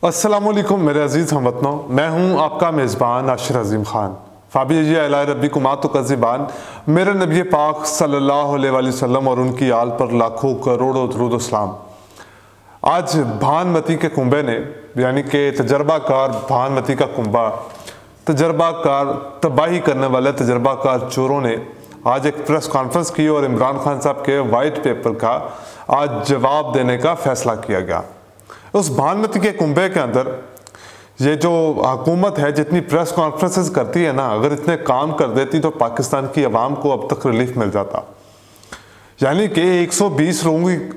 अस्सलामुअलैकुम मेरे अजीज़ हमवतनों, मैं हूँ आपका मेज़बान आशिर अजीम ख़ान। फ़ाबी अला रब्बी कुमात कज़िबान। मेरे नबी पाक सल्लल्लाहु अलैहि वसल्लम और उनकी आल पर लाखों करोड़ों दरूद सलाम। आज भानमती के कुंबे ने यानी कि तजर्बाकार भानमती का कुंबा, तजर्बाकार तबाही करने वाले तजर्बाकार चोरों ने आज एक प्रेस कॉन्फ्रेंस की और इमरान खान साहब के वाइट पेपर का आज जवाब देने का फ़ैसला किया गया। उस भानमती के कुंबे के अंदर ये जो हुकूमत है जितनी प्रेस कॉन्फ्रेंसेस करती है ना, अगर इतने काम कर देती तो पाकिस्तान की आवाम को अब तक रिलीफ मिल जाता। यानी कि 120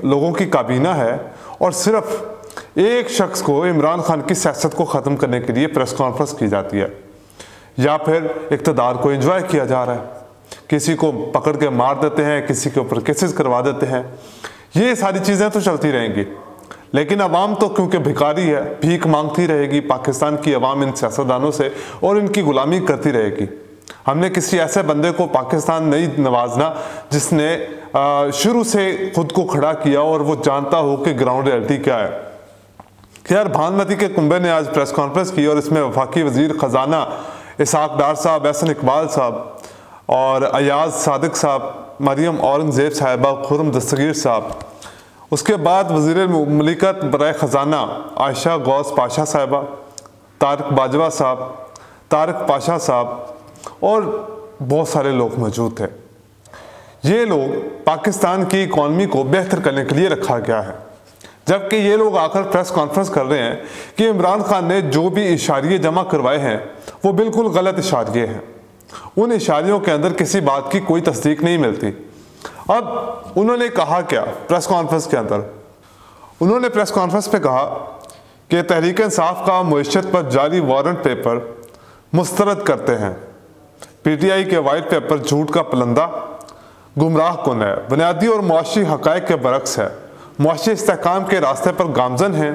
लोगों की काबीना है और सिर्फ एक शख्स को, इमरान खान की सियासत को ख़त्म करने के लिए प्रेस कॉन्फ्रेंस की जाती है, या फिर इक़्तिदार को एंजॉय किया जा रहा है। किसी को पकड़ के मार देते हैं, किसी के ऊपर केसेस करवा देते हैं। ये सारी चीज़ें तो चलती रहेंगी, लेकिन अवाम तो क्योंकि भिखारी है, भीख मांगती रहेगी। पाकिस्तान की अवाम इन सियासतदानों से और इनकी गुलामी करती रहेगी। हमने किसी ऐसे बंदे को पाकिस्तान नहीं नवाजना जिसने शुरू से खुद को खड़ा किया और वो जानता हो कि ग्राउंड रियलिटी क्या है। खैर, भानमती के कुंबे ने आज प्रेस कॉन्फ्रेंस की और इसमें वफाकी वजीर ख़जाना इसहाक डार साहब, एहसन इकबाल साहब और अयाज सादिक साहब, मरियम औरंगजेब साहिबा, खुर्रम दस्तगीर साहब, उसके बाद वज़ीर मुमलिकत बराए ख़जाना आयशा गौस पाशा साहिबा, तारिक बाजवा साहब, तारिक पाशा साहब और बहुत सारे लोग मौजूद थे। ये लोग पाकिस्तान की इकॉनमी को बेहतर करने के लिए रखा गया है, जबकि ये लोग आकर प्रेस कॉन्फ्रेंस कर रहे हैं कि इमरान खान ने जो भी इशारे जमा करवाए हैं वो बिल्कुल गलत इशारे हैं। उन इशारियों के अंदर किसी बात की कोई तस्दीक नहीं मिलती। अब उन्होंने कहा क्या प्रेस कॉन्फ्रेंस के अंदर? उन्होंने प्रेस कॉन्फ्रेंस पे कहा कि तहरीक इंसाफ का मईशत पर जारी वारंट पेपर मुस्तरद करते हैं। पीटीआई के वाइट पेपर झूठ का पलंदा, गुमराह कुन है, बुनियादी और मुआशी हक़ाइक़ के बरक्स है, मुआशी इस्तेहकाम के रास्ते पर गामजन है।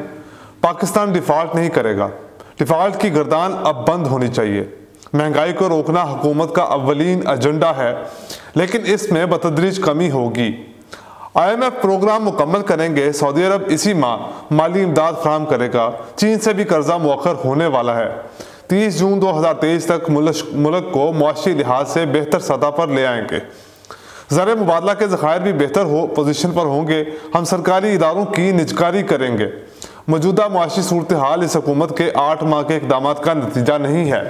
पाकिस्तान डिफ़ॉल्ट नहीं करेगा। डिफ़ॉल्ट की गर्दान अब बंद होनी चाहिए। महंगाई को रोकना हुकूमत का अव्वलीन एजेंडा है, लेकिन इसमें बतदरीज कमी होगी। IMF प्रोग्राम मुकम्मल करेंगे। सऊदी अरब इसी माह माली इमदाद फराहम करेगा। चीन से भी कर्जा मुअख्खर होने वाला है। 30 जून 2023 तक मुल्क को मुआशी लिहाज से बेहतर सतह पर ले आएंगे। ज़र मुबादला के ज़खायर भी बेहतर पोजीशन पर होंगे। हम सरकारी इदारों की निजकारी करेंगे। मौजूदा मुआशी सूरत हाल इस हुकूमत के 8 माह के इक़दाम का नतीजा नहीं है।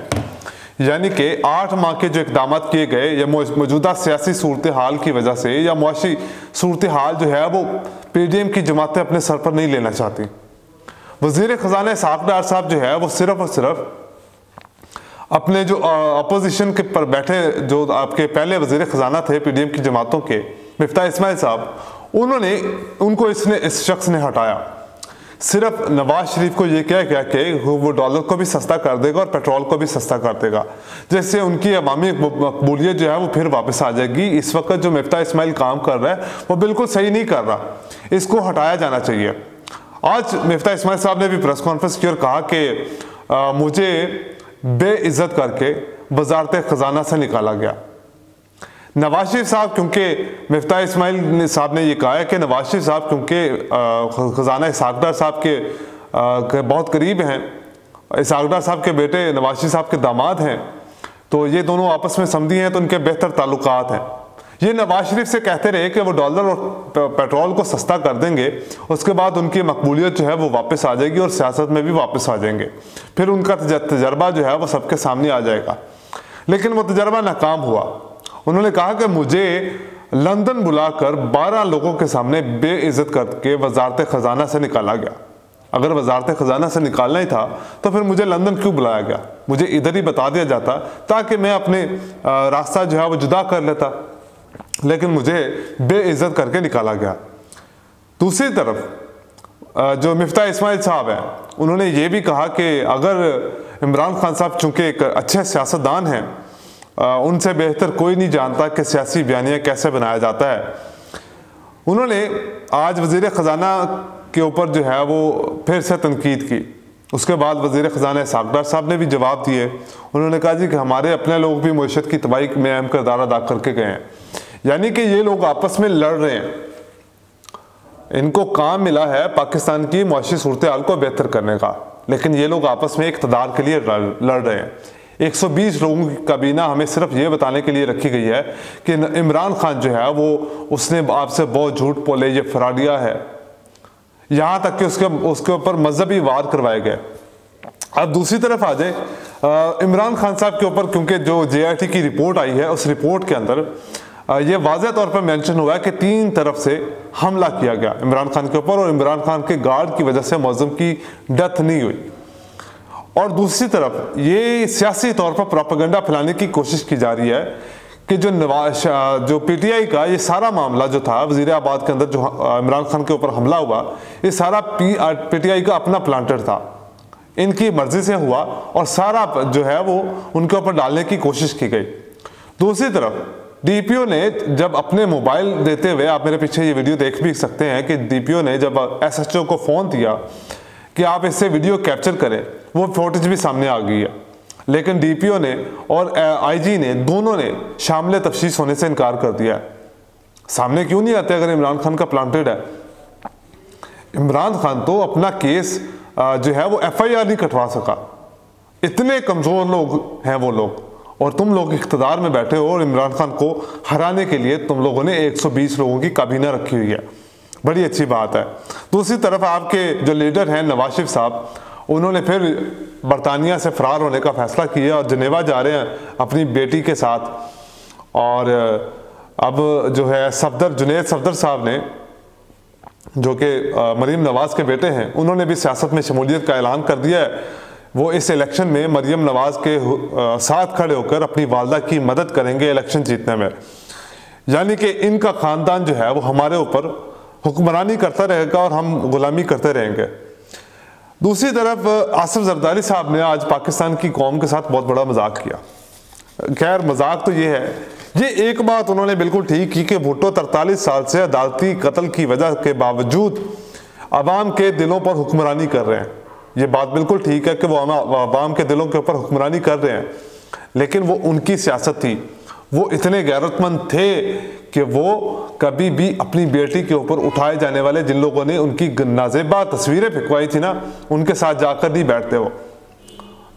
यानी कि 8 माह के जो इक़दाम किए गए या मौजूदा सियासी सूरत हाल की वजह से या मुआशी सूरत हाल जो है वो PDM की जमातें अपने सर पर नहीं लेना चाहती। वज़ीर ख़जाना इसहाक डार साहब जो है वो सिर्फ और सिर्फ अपने जो अपोजिशन के पर बैठे जो आपके पहले वज़ीर ख़जाना थे PDM की जमातों के, मिफ्ता इस्माइल साहब, उनको इस शख्स ने हटाया। सिर्फ नवाज शरीफ को ये कहा गया कि वो डॉलर को भी सस्ता कर देगा और पेट्रोल को भी सस्ता कर देगा, जिससे उनकी अवामी मकबूलियत जो है वो फिर वापस आ जाएगी। इस वक्त जो मिफ्ता इस्माइल काम कर रहा है वो बिल्कुल सही नहीं कर रहा, इसको हटाया जाना चाहिए। आज मिफ्ता इस्माइल साहब ने भी प्रेस कॉन्फ्रेंस की और कहा कि मुझे बेइज्जत करके वजारत ख़जाना से निकाला गया। नवाज शरीफ साहब, क्योंकि मिफ्ता इस्माइल साहब ने ये कहा है कि नवाज शरीफ साहब क्योंकि ख़जाना इसहाक डार साहब के बहुत करीब हैं, इसहाक डार साहब के बेटे नवाज शरीफ साहब के दामाद हैं, तो ये दोनों आपस में समधी हैं, तो उनके बेहतर ताल्लुकात हैं। ये नवाज शरीफ से कहते रहे कि वो डॉलर और पेट्रोल को सस्ता कर देंगे, उसके बाद उनकी मकबूलियत जो है वो वापस आ जाएगी और सियासत में भी वापस आ जाएंगे। फिर उनका तजर्बा जो है वो सबके सामने आ जाएगा, लेकिन वो तजर्बा नाकाम हुआ। उन्होंने कहा कि मुझे लंदन बुलाकर 12 लोगों के सामने बेइज्जत करके वजारत ख़जाना से निकाला गया। अगर वजारत ख़जाना से निकालना ही था तो फिर मुझे लंदन क्यों बुलाया गया? मुझे इधर ही बता दिया जाता ताकि मैं अपने रास्ता जो है वो जुदा कर लेता, लेकिन मुझे बेइज्जत करके निकाला गया। दूसरी तरफ जो मिफ्ता इस्माइल साहब हैं, उन्होंने ये भी कहा कि अगर इमरान खान साहब चूँकि एक अच्छे सियासतदान हैं, उनसे बेहतर कोई नहीं जानता कि सियासी बयानिया कैसे बनाया जाता है। उन्होंने आज वज़ीर ख़जाना के ऊपर जो है वो फिर से तनकीद की। उसके बाद वज़ीर ख़जाना इसहाक डार साहब ने भी जवाब दिए। उन्होंने कहा जी कि हमारे अपने लोग भी मईशत की तबाही में अहम किरदार अदा करके गए हैं। यानी कि ये लोग आपस में लड़ रहे हैं। इनको काम मिला है पाकिस्तान की मुआशी सूरत हाल को बेहतर करने का, लेकिन ये लोग आपस में इक़्तिदार के लिए लड़ रहे हैं। 120 लोगों की काबीना हमें सिर्फ ये बताने के लिए रखी गई है कि इमरान खान जो है वो उसने आपसे बहुत झूठ बोले, ये फ्रॉडिया है, यहाँ तक कि उसके ऊपर मजहबी वार करवाए गए। अब दूसरी तरफ आ जाए इमरान खान साहब के ऊपर, क्योंकि जो JIT की रिपोर्ट आई है उस रिपोर्ट के अंदर ये वाज़ेह तौर पर मेंशन हुआ है कि 3 तरफ से हमला किया गया इमरान खान के ऊपर और इमरान खान के गार्ड की वजह से मुअज़्ज़म की डेथ नहीं हुई। और दूसरी तरफ ये सियासी तौर पर प्रोपेगेंडा फैलाने की कोशिश की जा रही है कि जो PTI का ये सारा मामला जो था वज़ीराबाद के अंदर जो इमरान खान के ऊपर हमला हुआ, ये सारा PTI का अपना प्लांटर था, इनकी मर्जी से हुआ और सारा जो है वो उनके ऊपर डालने की कोशिश की गई। दूसरी तरफ DPO ने जब अपने मोबाइल देते हुए, आप मेरे पीछे ये वीडियो देख भी सकते हैं कि DPO ने जब SHO को फ़ोन दिया कि आप इससे वीडियो कैप्चर करें, वो फुटेज भी सामने आ गई है, लेकिन DPO ने और IG ने दोनों ने शामिल तफ्तीश होने से इनकार कर दिया है। सामने क्यों नहीं आते अगर इमरान खान का प्लांटेड है? इमरान खान तो अपना केस जो है वो FIR नहीं कटवा सका, इतने कमज़ोर लोग हैं वो लोग, और तुम लोग इख्तिदार में बैठे हो और इमरान खान को हराने के लिए तुम लोगों ने 120 लोगों की काबीना रखी हुई है। बड़ी अच्छी बात है। दूसरी तरफ आपके जो लीडर हैं नवाज शरीफ साहब, उन्होंने फिर बरतानिया से फ़रार होने का फ़ैसला किया और जनेवा जा रहे हैं अपनी बेटी के साथ। और अब जो है जुनैद सफदर साहब ने, जो कि मरीम नवाज़ के बेटे हैं, उन्होंने भी सियासत में शमूलियत का ऐलान कर दिया है। वो इस इलेक्शन में मरीम नवाज़ के साथ खड़े होकर अपनी वालदा की मदद करेंगे इलेक्शन जीतने में। यानी कि इनका ख़ानदान जो है वो हमारे ऊपर हुक्मरानी करता रहेगा और हम गुलामी करते रहेंगे। दूसरी तरफ आसिफ जरदारी साहब ने आज पाकिस्तान की कौम के साथ बहुत बड़ा मजाक किया। खैर मजाक तो ये है, ये एक बात उन्होंने बिल्कुल ठीक की कि भुट्टो 43 साल से अदालती कत्ल की वजह के बावजूद अवाम के दिलों पर हुक्मरानी कर रहे हैं। ये बात बिल्कुल ठीक है कि वो अवाम के दिलों के ऊपर हुक्मरानी कर रहे हैं, लेकिन वो उनकी सियासत थी। वो इतने गैरतमंद थे कि वो कभी भी अपनी बेटी के ऊपर उठाए जाने वाले जिन लोगों ने उनकी नाजेबा तस्वीरें फिकवाई थी ना, उनके साथ जाकर नहीं बैठते। वो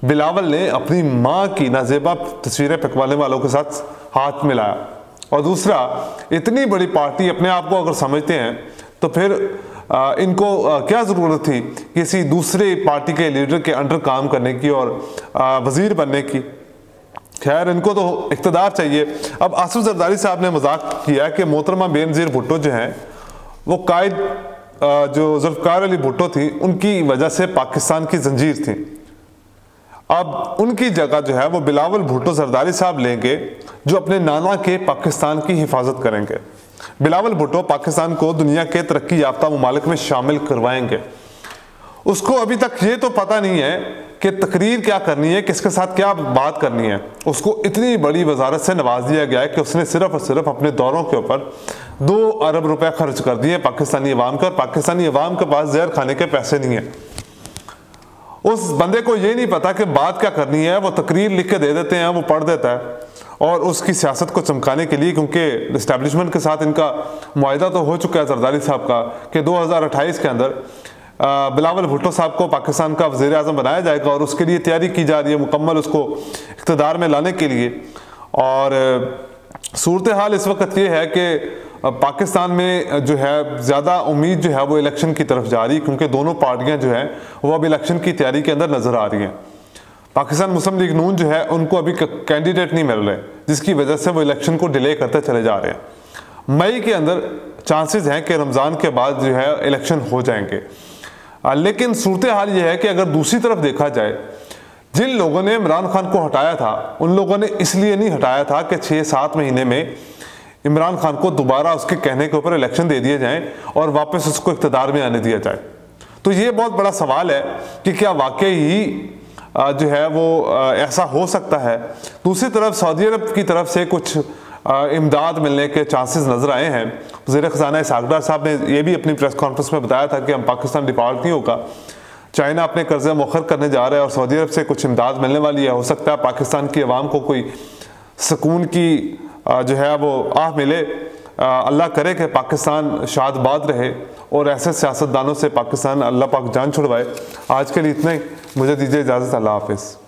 बिलावल ने अपनी माँ की नाजेबा तस्वीरें फिकवाने वालों के साथ हाथ मिलाया। और दूसरा, इतनी बड़ी पार्टी अपने आप को अगर समझते हैं तो फिर इनको क्या ज़रूरत थी किसी दूसरे पार्टी के लीडर के अंडर काम करने की और वज़ीर बनने की। खैर इनको तो इक़्तिदार चाहिए। अब आसिफ जरदारी साहब ने मजाक किया कि मोहतरमा बेनज़ीर भुट्टो जो हैं वो कायद जो जुल्फ़िकार अली भुट्टो थी उनकी वजह से पाकिस्तान की जंजीर थी। अब उनकी जगह जो है वो बिलावल भुट्टो जरदारी साहब लेंगे जो अपने नाना के पाकिस्तान की हिफाजत करेंगे। बिलावल भुट्टो पाकिस्तान को दुनिया के तरक्की याफ्ता ममालिक में शामिल करवाएंगे। उसको अभी तक ये तो पता नहीं है कि तकरीर क्या करनी है, किसके साथ क्या बात करनी है। उसको इतनी बड़ी वजारत से नवाज दिया गया है कि उसने सिर्फ और सिर्फ अपने दौरों के ऊपर 2 अरब रुपए खर्च कर दिए पाकिस्तानी अवाम का, और पाकिस्तानी अवाम के पास जहर खाने के पैसे नहीं है। उस बंदे को ये नहीं पता कि बात क्या करनी है, वो तकरीर लिख के दे देते हैं, वो पढ़ देता है और उसकी सियासत को चमकाने के लिए, क्योंकि इस्टेब्लिशमेंट के साथ इनका मुआहिदा तो हो चुका है जरदारी साहब का कि 2028 के अंदर बिलावल भुट्टो साहब को पाकिस्तान का वज़ीर आज़म बनाया जाएगा और उसके लिए तैयारी की जा रही है मुकम्मल उसको इक़्तिदार में लाने के लिए। और सूरत हाल इस वक्त ये है कि पाकिस्तान में जो है ज़्यादा उम्मीद जो है वो इलेक्शन की तरफ जा रही है, क्योंकि दोनों पार्टियां जो हैं वो अब इलेक्शन की तैयारी के अंदर नज़र आ रही हैं। पाकिस्तान मुस्लिम लीग नून जो है उनको अभी कैंडिडेट नहीं मिल रहे, जिसकी वजह से वो इलेक्शन को डिले करते चले जा रहे हैं। मई के अंदर चांसेस हैं कि रमज़ान के बाद जो है इलेक्शन हो जाएंगे। लेकिन सूरत हाल ये है कि अगर दूसरी तरफ देखा जाए, जिन लोगों ने इमरान खान को हटाया था उन लोगों ने इसलिए नहीं हटाया था कि 6-7 महीने में इमरान खान को दोबारा उसके कहने के ऊपर इलेक्शन दे दिए जाएं और वापस उसको इक़्तिदार में आने दिया जाए। तो ये बहुत बड़ा सवाल है कि क्या वाकई ही जो है वो ऐसा हो सकता है। दूसरी तरफ सऊदी अरब की तरफ से कुछ इमदाद मिलने के चांसेस नज़र आए हैं। वज़ीर ख़ज़ाना इसहाक़ डार साहब ने यह भी अपनी प्रेस कॉन्फ्रेंस में बताया था कि हम पाकिस्तान डिफ़ॉल्ट नहीं होगा, चाइना अपने कर्जे मुअख्खर करने जा रहा है और सऊदी अरब से कुछ इमदाद मिलने वाली है। हो सकता है पाकिस्तान की आवाम को कोई सुकून की जो है वो आह मिले। अल्लाह करे कि पाकिस्तान शादबाद रहे और ऐसे सियासतदानों से पाकिस्तान अल्लाह पाक जान छुड़वाए। आज के लिए इतना ही। मुझे दीजिए इजाज़त। अल्लाह हाफिज़।